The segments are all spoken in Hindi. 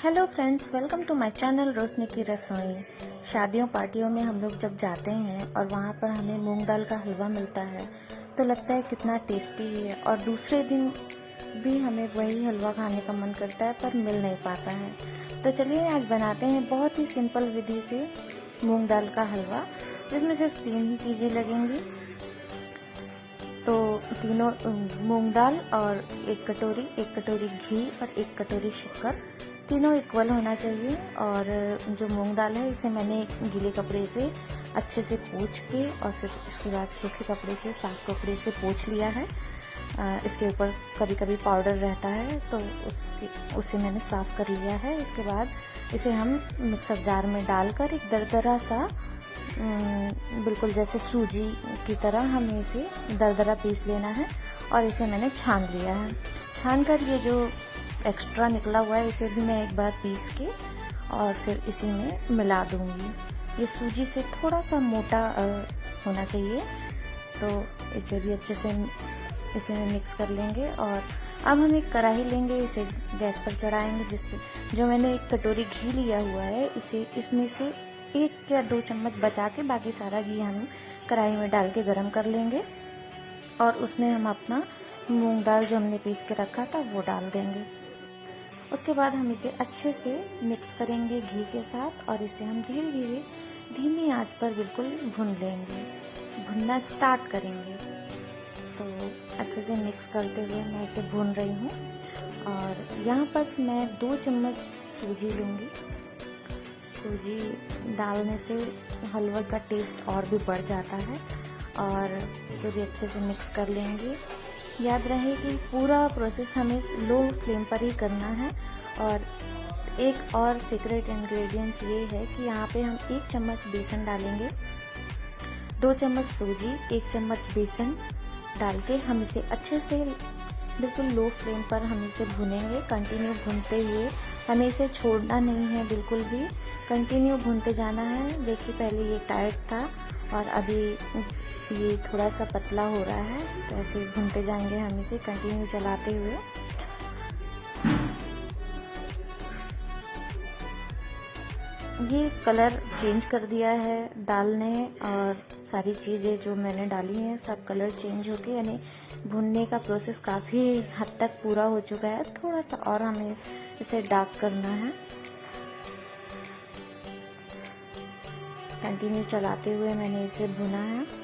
Hello friends, welcome to my channel Roshni की रसोई। शादियों पार्टियों में हम लोग जब जाते हैं और वहाँ पर हमें मूंग दाल का हलवा मिलता है तो लगता है कितना टेस्टी है, और दूसरे दिन भी हमें वही हलवा खाने का मन करता है पर मिल नहीं पाता है। तो चलिए आज बनाते हैं बहुत ही सिंपल विधि से मूंग दाल का हलवा, जिसमें सिर्फ 3 ही चीज़ें लगेंगी। तो तीनों मूंग दाल और एक कटोरी घी और 1 कटोरी शक्कर, तीनों इक्वल होना चाहिए। और जो मूंग दाल है इसे मैंने गीले कपड़े से अच्छे से पोंछ के और फिर इसके बाद सूखे कपड़े से, साफ कपड़े से पोंछ लिया है। इसके ऊपर कभी कभी पाउडर रहता है तो उसे मैंने साफ कर लिया है। इसके बाद इसे हम मिक्सर जार में डालकर एक दरदरा सा, बिल्कुल जैसे सूजी की तरह हमें इसे दरदरा पीस लेना है। और इसे मैंने छान लिया है। छान कर ये जो एक्स्ट्रा निकला हुआ है इसे भी मैं एक बार पीस के और फिर इसी में मिला दूंगी। ये सूजी से थोड़ा सा मोटा होना चाहिए, तो इसे भी अच्छे से इसे मिक्स कर लेंगे। और अब हम एक कढ़ाई लेंगे, इसे गैस पर चढ़ाएंगे। जो मैंने 1 कटोरी घी लिया हुआ है इसे इसमें से 1 या 2 चम्मच बचा के बाकी सारा घी हम कढ़ाई में डाल के गरम कर लेंगे। और उसमें हम अपना मूंग दाल जो हमने पीस के रखा था वो डाल देंगे। उसके बाद हम इसे अच्छे से मिक्स करेंगे घी के साथ, और इसे हम धीरे धीरे धीमी आंच पर बिल्कुल भून लेंगे, भुनना स्टार्ट करेंगे। तो अच्छे से मिक्स करते हुए मैं इसे भून रही हूँ। और यहाँ पर मैं 2 चम्मच सूजी लूँगी। सूजी डालने से हलवा का टेस्ट और भी बढ़ जाता है। और इसे भी अच्छे से मिक्स कर लेंगे। याद रहे कि पूरा प्रोसेस हमें लो फ्लेम पर ही करना है। और एक और सीक्रेट इंग्रेडिएंट्स ये है कि यहाँ पे हम 1 चम्मच बेसन डालेंगे, 2 चम्मच सूजी, 1 चम्मच बेसन डाल के हम इसे अच्छे से बिल्कुल लो फ्लेम पर हम इसे भुनेंगे। कंटिन्यू भूनते हुए, हमें इसे छोड़ना नहीं है, बिल्कुल भी कंटिन्यू भूनते जाना है। देखिए पहले ये टाइट था और अभी ये थोड़ा सा पतला हो रहा है, तो ऐसे भूनते जाएंगे हम इसे कंटिन्यू चलाते हुए। ये कलर चेंज कर दिया है दाल ने, और सारी चीज़ें जो मैंने डाली हैं सब कलर चेंज हो गए, यानी भुनने का प्रोसेस काफ़ी हद तक पूरा हो चुका है। थोड़ा सा और हमें इसे डार्क करना है। कंटिन्यू चलाते हुए मैंने इसे भुना है।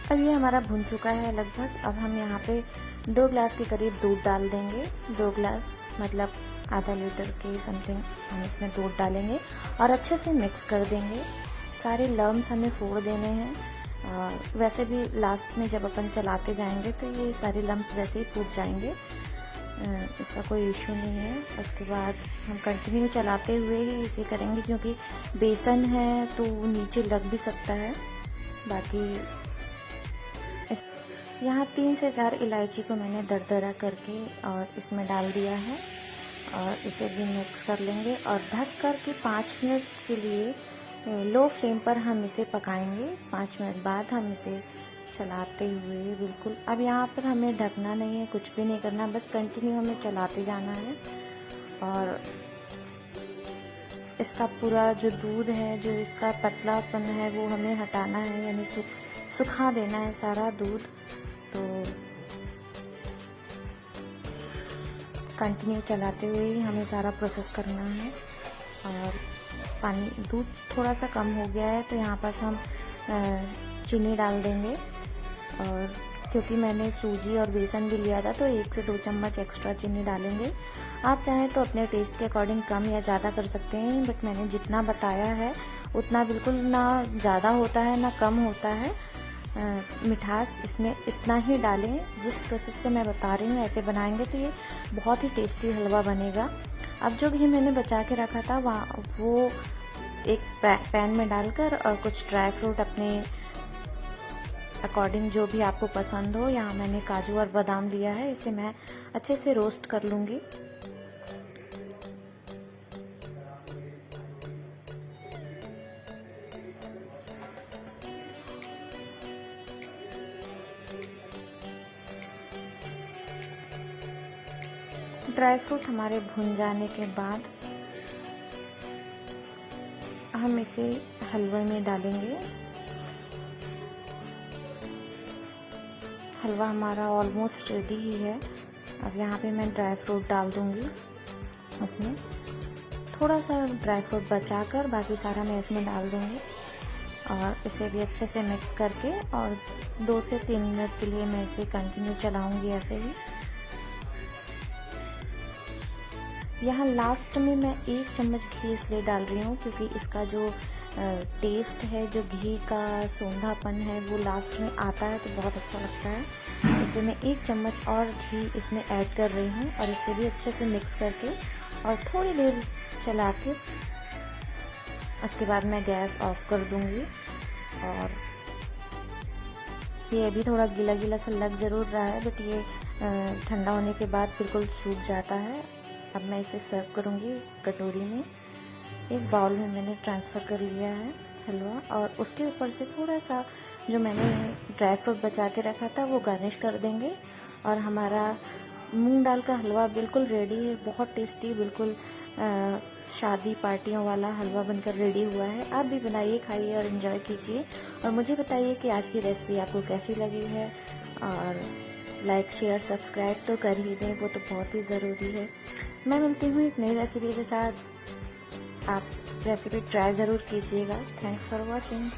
अब ये हमारा भुन चुका है लगभग। अब हम यहाँ पे 2 ग्लास के करीब दूध डाल देंगे। 2 ग्लास मतलब आधा लीटर के समथिंग हम इसमें दूध डालेंगे और अच्छे से मिक्स कर देंगे। सारे लम्स हमें फोड़ देने हैं। वैसे भी लास्ट में जब अपन चलाते जाएंगे तो ये सारे लम्स वैसे ही फूट जाएंगे, इसका कोई इशू नहीं है। उसके बाद हम कंटिन्यू चलाते हुए ही इसे करेंगे, क्योंकि बेसन है तो नीचे लग भी सकता है। बाकी यहाँ 3 से 4 इलायची को मैंने दरदरा करके और इसमें डाल दिया है, और इसे भी मिक्स कर लेंगे। और ढक कर के 5 मिनट के लिए लो फ्लेम पर हम इसे पकाएंगे। 5 मिनट बाद हम इसे चलाते हुए बिल्कुल, अब यहाँ पर हमें ढकना नहीं है, कुछ भी नहीं करना, बस कंटिन्यू हमें चलाते जाना है। और इसका पूरा जो दूध है, जो इसका पतलापन है वो हमें हटाना है, यानी सुखा देना है सारा दूध। तो कंटिन्यू चलाते हुए ही हमें सारा प्रोसेस करना है। और दूध थोड़ा सा कम हो गया है तो यहाँ पर हम चीनी डाल देंगे। और क्योंकि मैंने सूजी और बेसन भी लिया था तो 1 से 2 चम्मच एक्स्ट्रा चीनी डालेंगे। आप चाहें तो अपने टेस्ट के अकॉर्डिंग कम या ज़्यादा कर सकते हैं, बट मैंने जितना बताया है उतना बिल्कुल ना ज़्यादा होता है ना कम होता है। मिठास इसमें इतना ही डालें। जिस प्रोसेस से मैं बता रही हूँ ऐसे बनाएंगे तो ये बहुत ही टेस्टी हलवा बनेगा। अब जो घी मैंने बचा के रखा था वो एक पैन में डालकर और कुछ ड्राई फ्रूट अपने अकॉर्डिंग जो भी आपको पसंद हो, यहाँ मैंने काजू और बादाम लिया है, इसे मैं अच्छे से रोस्ट कर लूँगी। ड्राई फ्रूट हमारे भुन जाने के बाद हम इसे हलवे में डालेंगे। हलवा हमारा ऑलमोस्ट रेडी ही है। अब यहाँ पे मैं ड्राई फ्रूट डाल दूँगी। इसमें थोड़ा सा ड्राई फ्रूट बचाकर बाकी सारा मैं इसमें डाल दूँगी और इसे भी अच्छे से मिक्स करके और 2 से 3 मिनट के लिए मैं इसे कंटिन्यू चलाऊँगी ऐसे ही। यहाँ लास्ट में मैं 1 चम्मच घी इसलिए डाल रही हूँ क्योंकि इसका जो टेस्ट है, जो घी का सोंधापन है, वो लास्ट में आता है तो बहुत अच्छा लगता है। इसलिए मैं 1 चम्मच और घी इसमें ऐड कर रही हूँ और इसे भी अच्छे से मिक्स करके और थोड़ी देर चला के उसके बाद मैं गैस ऑफ कर दूँगी। और ये अभी थोड़ा गीला गीला सा लग ज़रूर रहा है, बट ये ठंडा होने के बाद बिल्कुल सूख जाता है। अब मैं इसे सर्व करूँगी कटोरी में। एक बाउल में मैंने ट्रांसफ़र कर लिया है हलवा और उसके ऊपर से थोड़ा सा जो मैंने ड्राई फ्रूट बचा के रखा था वो गार्निश कर देंगे और हमारा मूंग दाल का हलवा बिल्कुल रेडी है। बहुत टेस्टी, बिल्कुल शादी पार्टियों वाला हलवा बनकर रेडी हुआ है। आप भी बनाइए, खाइए और एंजॉय कीजिए और मुझे बताइए कि आज की रेसिपी आपको कैसी लगी है। और लाइक, शेयर, सब्सक्राइब तो कर ही दें, वो तो बहुत ही ज़रूरी है। मैं मिलती हूँ एक नई रेसिपी के साथ। आप रेसिपी ट्राई ज़रूर कीजिएगा। Thanks for watching.